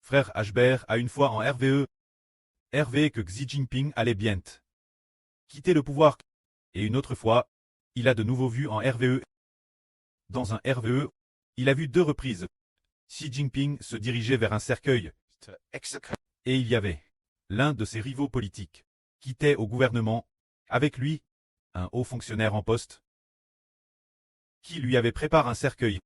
frère Hbert a une fois en RVE que Xi Jinping allait bientôt quitter le pouvoir, et une autre fois, il a de nouveau vu en RVE. Dans un RVE, il a vu 2 reprises. Xi Jinping se dirigeait vers un cercueil, et il y avait l'un de ses rivaux politiques, qui était au gouvernement, avec lui, un haut fonctionnaire en poste, qui lui avait préparé un cercueil.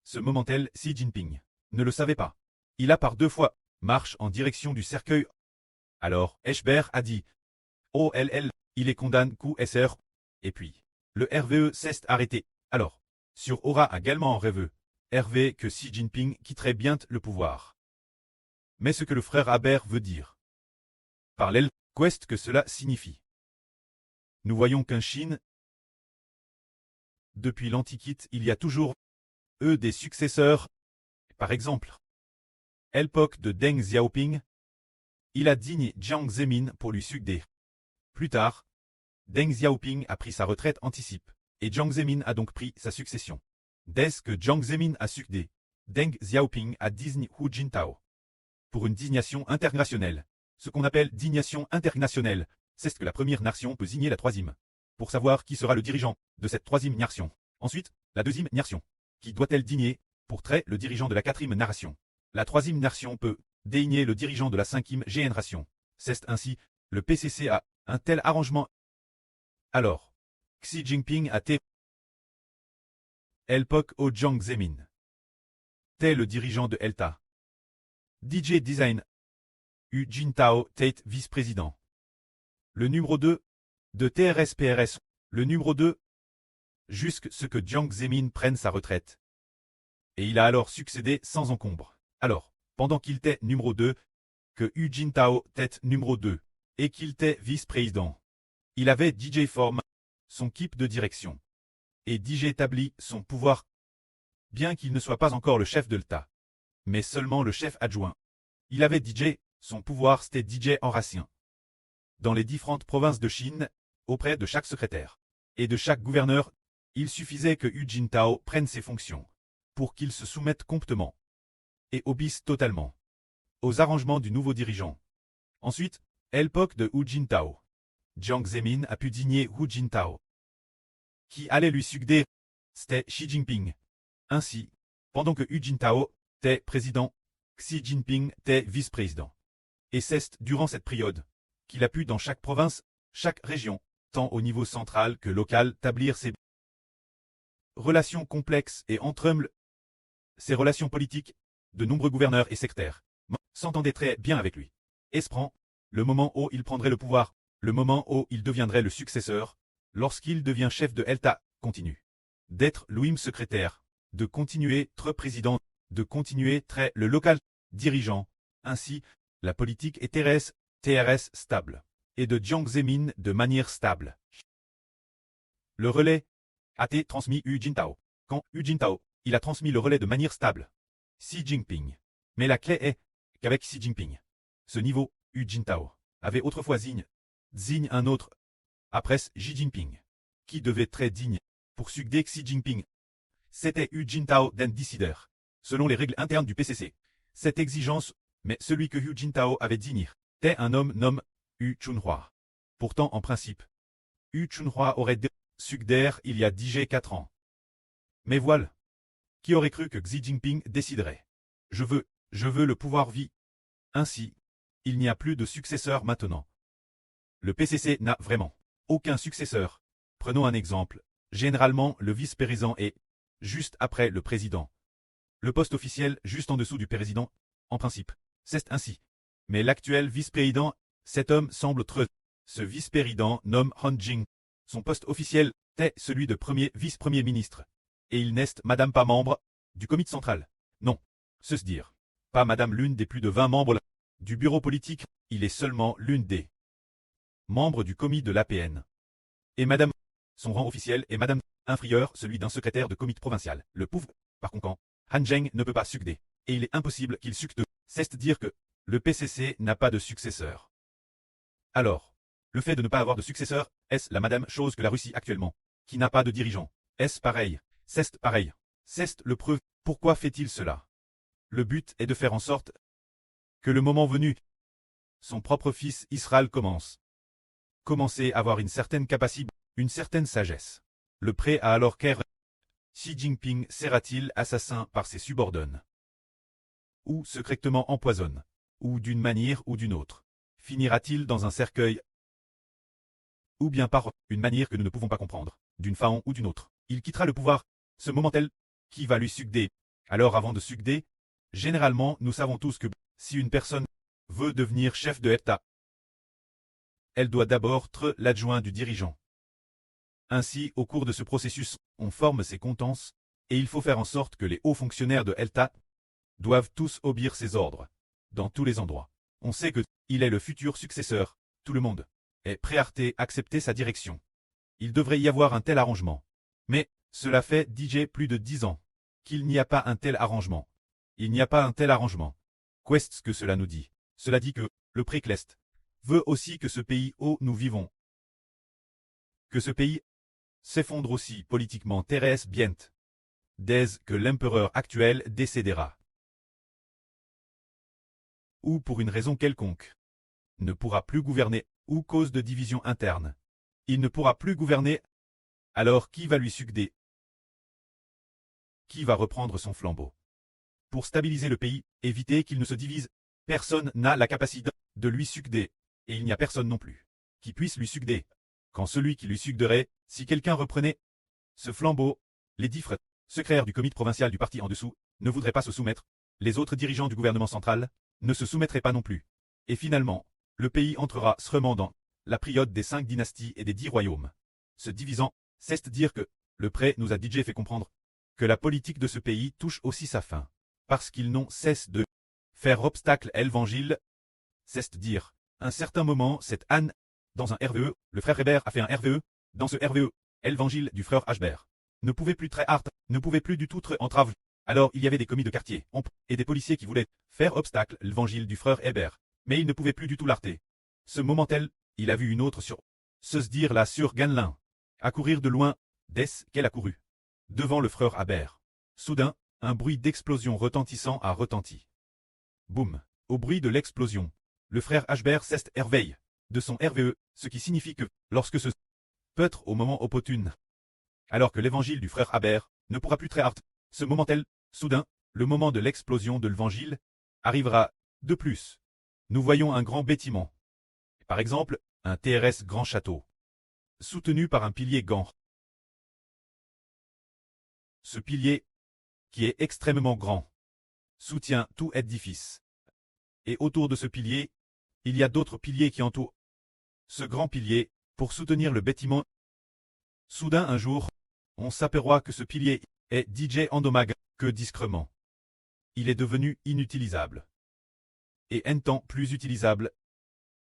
Ce moment-là, Xi Jinping ne le savait pas. Il a par 2 fois marche en direction du cercueil. Alors, Hbert a dit « Oh il est condamné QSR ». Et puis, le RVE s'est arrêté. Alors, sur aura également en rêve, RV que Xi Jinping quitterait bientôt le pouvoir. Mais ce que le frère Hbert veut dire par qu'est-ce que cela signifie? Nous voyons qu'en Chine, depuis l'Antiquité, il y a toujours des successeurs. Par exemple, à l'époque de Deng Xiaoping, il a digné Jiang Zemin pour lui succéder. Plus tard, Deng Xiaoping a pris sa retraite anticipe, et Jiang Zemin a donc pris sa succession. Dès que Jiang Zemin a succédé, Deng Xiaoping a désigné Hu Jintao pour une dignation internationale. Ce qu'on appelle dignation internationale, c'est ce que la première nation peut signer la troisième, pour savoir qui sera le dirigeant de cette troisième nation. Ensuite, la deuxième nation, qui doit-elle digner pour traiter le dirigeant de la quatrième nation. La troisième nation peut désigner le dirigeant de la cinquième génération. C'est ainsi, le PCC a un tel arrangement. Alors, Xi Jinping a été l'époque au Jiang Zemin. T'es le dirigeant de ELTA. DJ Design. Hu Jintao Tate vice-président. Le numéro 2 de TRS-PRS. Le numéro 2 jusqu'à ce que Jiang Zemin prenne sa retraite. Et il a alors succédé sans encombre. Alors, pendant qu'il était numéro 2, que Hu Jintao était numéro 2, et qu'il était vice-président, il avait DJ forme son équipe de direction. Et DJ établit son pouvoir, bien qu'il ne soit pas encore le chef de l'État, mais seulement le chef adjoint. Il avait DJ, son pouvoir c'était DJ enracien. Dans les différentes provinces de Chine, auprès de chaque secrétaire et de chaque gouverneur, il suffisait que Hu Jintao prenne ses fonctions, pour qu'il se soumette complètement et obéisse totalement aux arrangements du nouveau dirigeant. Ensuite, à l'époque de Hu Jintao, Jiang Zemin a pu digner Hu Jintao. Qui allait lui succéder, c'était Xi Jinping. Ainsi, pendant que Hu Jintao était président, Xi Jinping était vice-président. Et c'est durant cette période qu'il a pu dans chaque province, chaque région, tant au niveau central que local, établir ses relations complexes et entre eux, ses relations politiques, de nombreux gouverneurs et sectaires s'entendaient très bien avec lui. Et se prend le moment où il prendrait le pouvoir, le moment où il deviendrait le successeur, lorsqu'il devient chef de l'État, continue d'être lui-même secrétaire, de continuer être président, de continuer très le local dirigeant. Ainsi, la politique est TRS stable, et de Jiang Zemin de manière stable. Le relais a été transmis Hu Jintao. Quand Hu Jintao, il a transmis le relais de manière stable. Xi Jinping. Mais la clé est qu'avec Xi Jinping, ce niveau, Hu Jintao, avait autrefois digne un autre, après Xi Jinping, qui devait être très digne, pour succéder Xi Jinping. C'était Hu Jintao d'un décideur, selon les règles internes du PCC. Cette exigence, mais celui que Hu Jintao avait digné, était un homme nommé Hu Chunhua. Pourtant, en principe, Hu Chunhua aurait succédé il y a 4 ans. Mais voilà. Qui aurait cru que Xi Jinping déciderait? Je veux le pouvoir vie. Ainsi, il n'y a plus de successeur maintenant. Le PCC n'a vraiment aucun successeur. Prenons un exemple. Généralement, le vice-président est juste après le président. Le poste officiel juste en dessous du président, en principe. C'est ainsi. Mais l'actuel vice-président, cet homme semble être ce vice-président nomme Han Jing. Son poste officiel est celui de premier vice-premier ministre. Et il n'est madame pas membre du comité central. Non. Se dire. Pas madame l'une des plus de 20 membres du bureau politique, il est seulement l'une des membres du comité de l'APN. Et madame, son rang officiel est madame inférieur, celui d'un secrétaire de comité provincial. Le pauvre, par conséquent, Han Zheng ne peut pas succéder. Et il est impossible qu'il succède. C'est dire que le PCC n'a pas de successeur. Alors, le fait de ne pas avoir de successeur, est-ce la madame chose que la Russie actuellement, qui n'a pas de dirigeant? Est-ce pareil? C'est pareil. C'est le preuve. Pourquoi fait-il cela? Le but est de faire en sorte que le moment venu, son propre fils Israël commençait à avoir une certaine capacité, une certaine sagesse. Le pré a alors qu'ère Xi Jinping sera-t-il assassin par ses subordonnes? Ou secrètement empoisonne? Ou d'une manière ou d'une autre? Finira-t-il dans un cercueil? Ou bien par une manière que nous ne pouvons pas comprendre, d'une façon ou d'une autre? Il quittera le pouvoir, ce moment-tel, qui va lui succéder. Alors avant de succéder, généralement nous savons tous que si une personne veut devenir chef de l'État, elle doit d'abord être l'adjoint du dirigeant. Ainsi, au cours de ce processus, on forme ses compétences, et il faut faire en sorte que les hauts fonctionnaires de l'État doivent tous obéir ses ordres, dans tous les endroits. On sait que il est le futur successeur, tout le monde est prêt à accepter sa direction. Il devrait y avoir un tel arrangement. Mais, cela fait plus de 10 ans qu'il n'y a pas un tel arrangement. Il n'y a pas un tel arrangement. Qu'est-ce que cela nous dit? Cela dit que le précleste veut aussi que ce pays où nous vivons, que ce pays s'effondre aussi politiquement Thérèse Bient, dès que l'empereur actuel décédera. Ou pour une raison quelconque, ne pourra plus gouverner, ou cause de division interne. Il ne pourra plus gouverner, alors qui va lui succéder? Qui va reprendre son flambeau? Pour stabiliser le pays, éviter qu'il ne se divise, personne n'a la capacité de lui succéder, et il n'y a personne non plus qui puisse lui succéder. Quand celui qui lui succéderait, si quelqu'un reprenait ce flambeau, les 10 secrétaires du comité provincial du parti en dessous ne voudraient pas se soumettre, les autres dirigeants du gouvernement central ne se soumettraient pas non plus. Et finalement, le pays entrera seulement dans la période des 5 dynasties et des 10 royaumes. Se divisant, c'est dire que le pré nous a fait comprendre que la politique de ce pays touche aussi sa fin, parce qu'ils n'ont cesse de faire obstacle à l'évangile. C'est dire, un certain moment, cette Anne, dans un RVE, le frère Hébert a fait un RVE, dans ce RVE, l'évangile du frère Hbert ne pouvait plus très hard, ne pouvait plus du tout être entrave. Alors il y avait des commis de quartier, et des policiers qui voulaient faire obstacle à l'évangile du frère Hébert, mais ils ne pouvaient plus du tout l'arter. Ce moment-tel, il a vu une autre sur se dire là sur Ganelin, à courir de loin, dès qu'elle a couru, devant le frère Hbert. Soudain, un bruit d'explosion retentissant a retenti. Boum! Au bruit de l'explosion, le frère Hbert s'est réveillé de son RVE, ce qui signifie que, lorsque ce peut être au moment opportun, alors que l'évangile du frère Hbert ne pourra plus très hard, ce moment-tel, soudain, le moment de l'explosion de l'évangile arrivera. De plus, nous voyons un grand bâtiment, par exemple, un TRS grand château, soutenu par un pilier gant. Ce pilier, qui est extrêmement grand, soutient tout édifice. Et autour de ce pilier, il y a d'autres piliers qui entourent ce grand pilier pour soutenir le bâtiment. Soudain un jour, on s'aperçoit que ce pilier est endommagé que discrètement. Il est devenu inutilisable. Et un temps plus utilisable.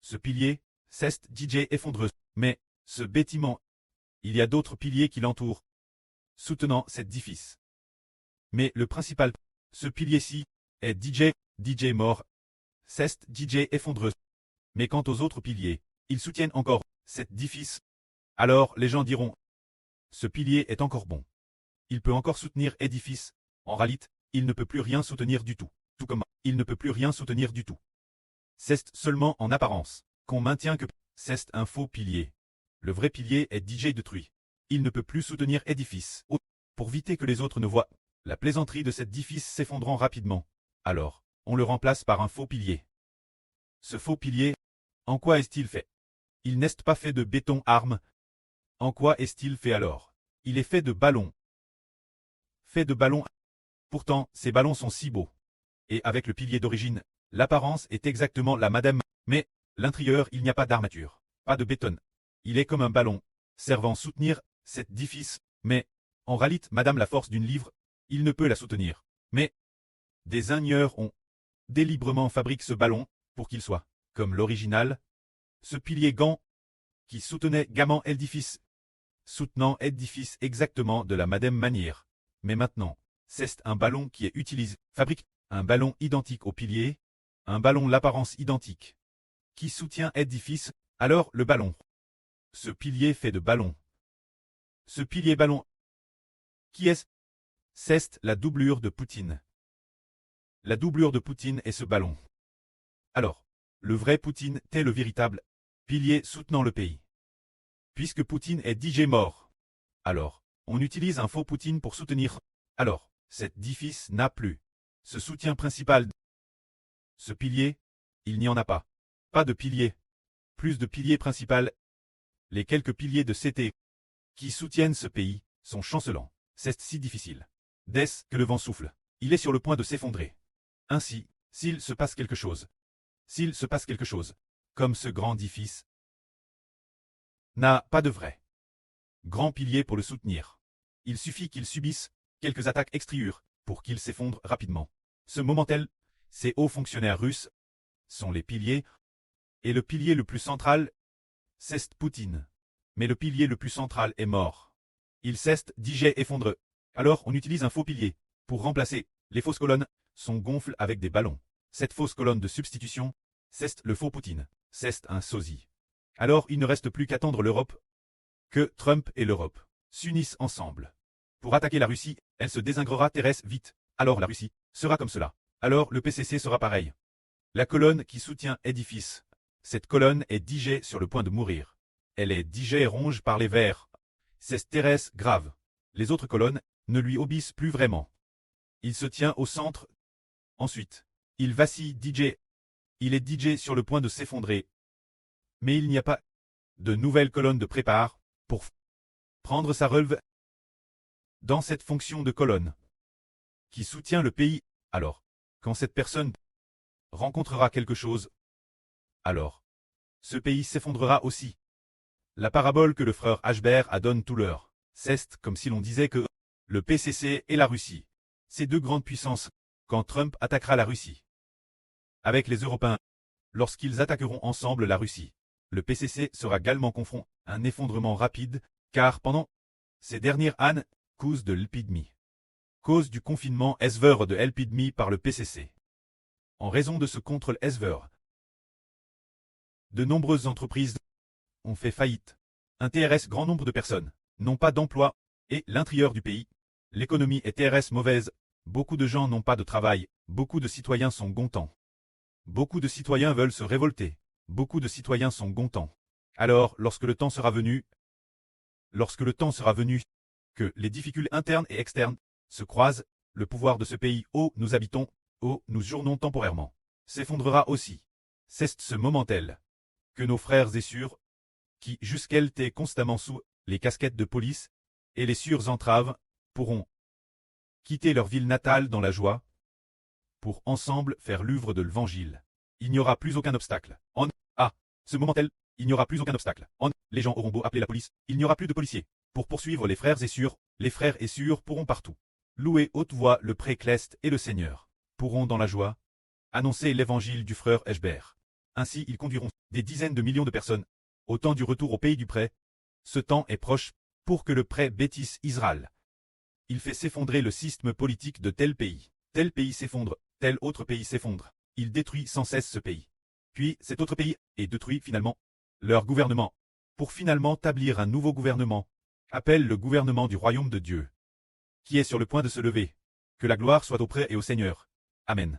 Ce pilier, c'est effondreux. Mais, ce bâtiment, il y a d'autres piliers qui l'entourent, soutenant cet édifice. Mais le principal, ce pilier-ci, est mort. C'est effondreux. Mais quant aux autres piliers, ils soutiennent encore cet édifice. Alors les gens diront, ce pilier est encore bon. Il peut encore soutenir édifice. En réalité, il ne peut plus rien soutenir du tout. Tout comme il ne peut plus rien soutenir du tout. C'est seulement en apparence qu'on maintient que c'est un faux pilier. Le vrai pilier est détruit. Il ne peut plus soutenir édifice. Pour éviter que les autres ne voient la plaisanterie de cet édifice s'effondrant rapidement, alors, on le remplace par un faux pilier. Ce faux pilier, en quoi est-il fait? Il n'est pas fait de béton arme. En quoi est-il fait alors? Il est fait de ballons. Fait de ballons. Pourtant, ces ballons sont si beaux. Et avec le pilier d'origine, l'apparence est exactement la madame, mais, l'intérieur il n'y a pas d'armature, pas de béton. Il est comme un ballon, servant à soutenir cet édifice, mais, en réalité madame la force d'une livre, il ne peut la soutenir. Mais, des ingénieurs ont délibérément fabriqué ce ballon, pour qu'il soit, comme l'original, ce pilier gant, qui soutenait gaiement l'édifice, soutenant l'édifice exactement de la madame manière. Mais maintenant, c'est un ballon qui est utilisé, fabrique un ballon identique au pilier, un ballon l'apparence identique, qui soutient l'édifice, alors le ballon. Ce pilier fait de ballon. Ce pilier ballon, qui est-ce? C'est la doublure de Poutine. La doublure de Poutine est ce ballon. Alors, le vrai Poutine est le véritable pilier soutenant le pays. Puisque Poutine est DJ mort. Alors, on utilise un faux Poutine pour soutenir. Alors, cet édifice n'a plus ce soutien principal. Ce pilier, il n'y en a pas. Pas de pilier. Plus de pilier principal. Les quelques piliers de CT qui soutiennent ce pays sont chancelants. C'est si difficile. Dès que le vent souffle, il est sur le point de s'effondrer. Ainsi, s'il se passe quelque chose, comme ce grand édifice n'a pas de vrai grand pilier pour le soutenir, il suffit qu'il subisse quelques attaques extérieures pour qu'il s'effondre rapidement. Ce moment-là, ces hauts fonctionnaires russes sont les piliers, et le pilier le plus central, c'est Poutine. Mais le pilier le plus central est mort. Il s'est DJ effondre. Alors on utilise un faux pilier pour remplacer. Les fausses colonnes sont gonflées avec des ballons. Cette fausse colonne de substitution, c'est le faux Poutine. C'est un sosie. Alors il ne reste plus qu'attendre l'Europe, que Trump et l'Europe s'unissent ensemble. Pour attaquer la Russie, elle se désintégrera terrestre vite. Alors la Russie sera comme cela. Alors le PCC sera pareil. La colonne qui soutient édifice. Cette colonne est DJ sur le point de mourir. Elle est DJ ronge par les vers. C'est terrestre grave. Les autres colonnes ne lui obéissent plus vraiment. Il se tient au centre. Ensuite, il vacille DJ. Il est DJ sur le point de s'effondrer. Mais il n'y a pas de nouvelle colonne de prépare pour prendre sa relève dans cette fonction de colonne qui soutient le pays. Alors, quand cette personne rencontrera quelque chose, alors, ce pays s'effondrera aussi. La parabole que le frère Ashbert a donne tout l'heure, c'est comme si l'on disait que le PCC et la Russie, ces deux grandes puissances, quand Trump attaquera la Russie avec les Européens, lorsqu'ils attaqueront ensemble la Russie, le PCC sera également confronté à un effondrement rapide, car pendant ces dernières années, cause de l'épidémie, cause du confinement esver de l'épidémie par le PCC. En raison de ce contrôle esver, de nombreuses entreprises ont fait faillite. Un TRS grand nombre de personnes n'ont pas d'emploi, et l'intérieur du pays, l'économie est TRS mauvaise, beaucoup de gens n'ont pas de travail, beaucoup de citoyens sont contents. Beaucoup de citoyens veulent se révolter, beaucoup de citoyens sont contents. Alors, lorsque le temps sera venu, que les difficultés internes et externes se croisent, le pouvoir de ce pays où nous habitons, où nous journons temporairement, s'effondrera aussi. C'est ce moment-là que nos frères et sœurs, qui jusqu'elles étaient constamment sous les casquettes de police et les sûres entraves, pourront quitter leur ville natale dans la joie, pour ensemble faire l'œuvre de l'Évangile. Il n'y aura plus aucun obstacle. Ce moment-là, il n'y aura plus aucun obstacle. Les gens auront beau appeler la police, il n'y aura plus de policiers. Pour poursuivre les frères et sœurs pourront partout louer haute voix le précleste et le Seigneur, pourront dans la joie annoncer l'évangile du frère Ashbert. Ainsi ils conduiront des dizaines de millions de personnes au temps du retour au pays du prêt. Ce temps est proche pour que le prêt bêtise Israël. Il fait s'effondrer le système politique de tel pays s'effondre, tel autre pays s'effondre. Il détruit sans cesse ce pays. Puis cet autre pays est détruit finalement. Leur gouvernement, pour finalement établir un nouveau gouvernement, appelle le gouvernement du royaume de Dieu, qui est sur le point de se lever. Que la gloire soit auprès et au Seigneur. Amen.